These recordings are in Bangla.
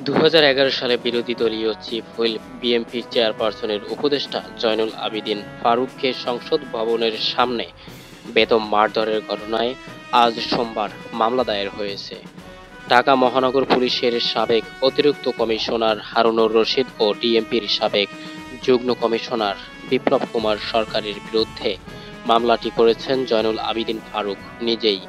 ২০১১ সালে বিরোধী দলীয় চিফ হুইপ বিএনপি চেয়ারপারসনের উপদেষ্টা জয়নুল আবেদীন ফারুককে সংসদ ভবনের সামনে বেদম মারধরের ঘটনায় আজ সোমবার মামলা দায়ের হয়েছে। ঢাকা মহানগর পুলিশের সাবেক অতিরিক্ত কমিশনার হারুনুর রশিদ ও ডিএমপির সাবেক যুগ্ম কমিশনার বিপ্লব কুমার সরকারের বিরুদ্ধে মামলাটি করেছেন জয়নুল আবেদীন ফারুক নিজেই।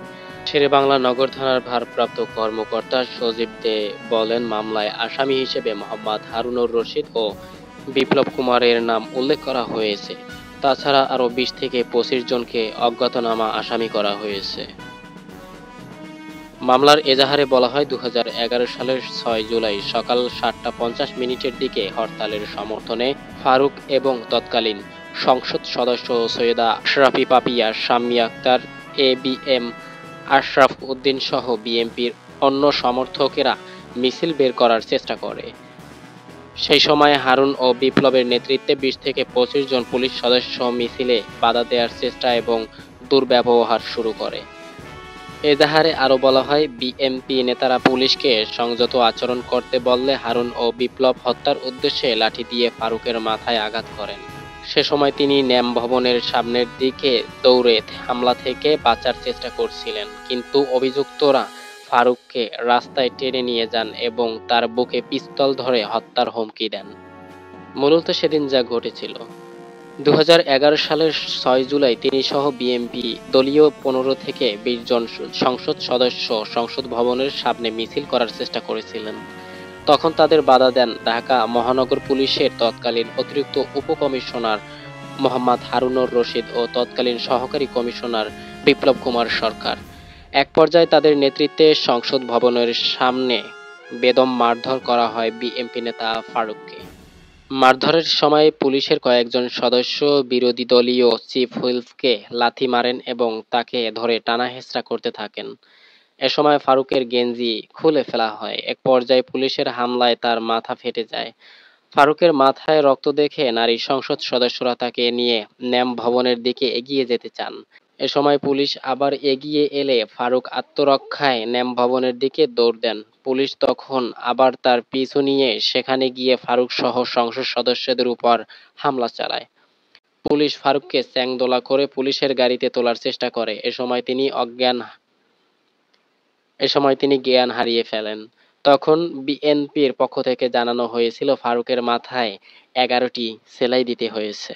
শেরেবাংলা নগর থানার ভারপ্রাপ্ত কর্মকর্তা সজীব দে বলেন, মামলায় আসামি হিসেবে মোহাম্মদ হারুনুর রশিদ ও বিপ্লব কুমারের নাম উল্লেখ করা হয়েছে। তাছাড়া আরও ২০ থেকে ২৫ জনকে অজ্ঞাতনামা আসামি করা হয়েছে। মামলার এজাহারে বলা হয়, ২০১১ সালের ৬ জুলাই সকাল ৭টা ৫০ দিকে হরতালের সমর্থনে ফারুক এবং তৎকালীন সংসদ সদস্য সৈয়দা আশরাফি পাপিয়া, শাম্মী আক্তার, এবিএম আশরাফ উদ্দিন সহ বিএনপির অন্য সমর্থকেরা মিছিল বের করার চেষ্টা করে। সেই সময় হারুন ও বিপ্লবের নেতৃত্বে ২০ থেকে ২৫ জন পুলিশ সদস্য মিছিলে বাধা দেওয়ার চেষ্টা এবং দুর্ব্যবহার শুরু করে। এজাহারে আরও বলা হয়, বিএনপি নেতারা পুলিশকে সংযত আচরণ করতে বললে হারুন ও বিপ্লব হত্যার উদ্দেশ্যে লাঠি দিয়ে ফারুকের মাথায় আঘাত করেন। সে সময় তিনি ন্যাম ভবনের সামনের দিকে দৌড়ে হামলা থেকে বাঁচার চেষ্টা করছিলেন, কিন্তু অভিযুক্তরা ফারুককে রাস্তায় টেনে নিয়ে যান এবং তার বুকে পিস্তল ধরে হত্যার হুমকি দেন। মূলত সেদিন যা ঘটেছিল, ২০১১ সালের ৬ জুলাই তিনি সহ বিএনপি দলীয় ১৫ থেকে ২০ জন সংসদ সদস্য সংসদ ভবনের সামনে মিছিল করার চেষ্টা করেছিলেন। তখন তাদের বাধা দেন ঢাকা মহানগর পুলিশের তৎকালীন অতিরিক্ত উপকমিশনার মোহাম্মদ হারুনুর রশিদ ও তৎকালীন সহকারী কমিশনার বিপ্লব কুমার সরকার। এক পর্যায়ে তাদের নেতৃত্বে সংসদ ভবনের সামনে বেদম মারধর করা হয় বিএনপি নেতা ফারুককে। মারধরের সময় পুলিশের কয়েকজন সদস্য বিরোধী দলীয় চিফ হুইপকে লাথি মারেন এবং তাকে ধরে টানাহেঁচড়া করতে থাকেন। এ সময় ফারুকের গেঞ্জি খুলে ফেলা হয়। এক পর্যায়ে পুলিশের হামলায় তার মাথা ফেটে যায়। ফারুকের মাথায় রক্ত দেখে নারী সংসদ সদস্যরা তাকে নিয়ে ন্যাম ভবনের দিকে এগিয়ে যেতে চান। এ সময় পুলিশ আবার এগিয়ে এলে ফারুক আত্মরক্ষায় ন্যাম ভবনের দিকে দৌড় দেন। পুলিশ তখন আবার তার পিছু নিয়ে সেখানে গিয়ে ফারুক সহ সংসদ সদস্যদের উপর হামলা চালায়। পুলিশ ফারুককে চ্যাংদোলা করে পুলিশের গাড়িতে তোলার চেষ্টা করে। এ সময় তিনি জ্ঞান হারিয়ে ফেলেন। তখন বিএনপির পক্ষ থেকে জানানো হয়েছিল, ফারুকের মাথায় ১১টি সেলাই দিতে হয়েছে।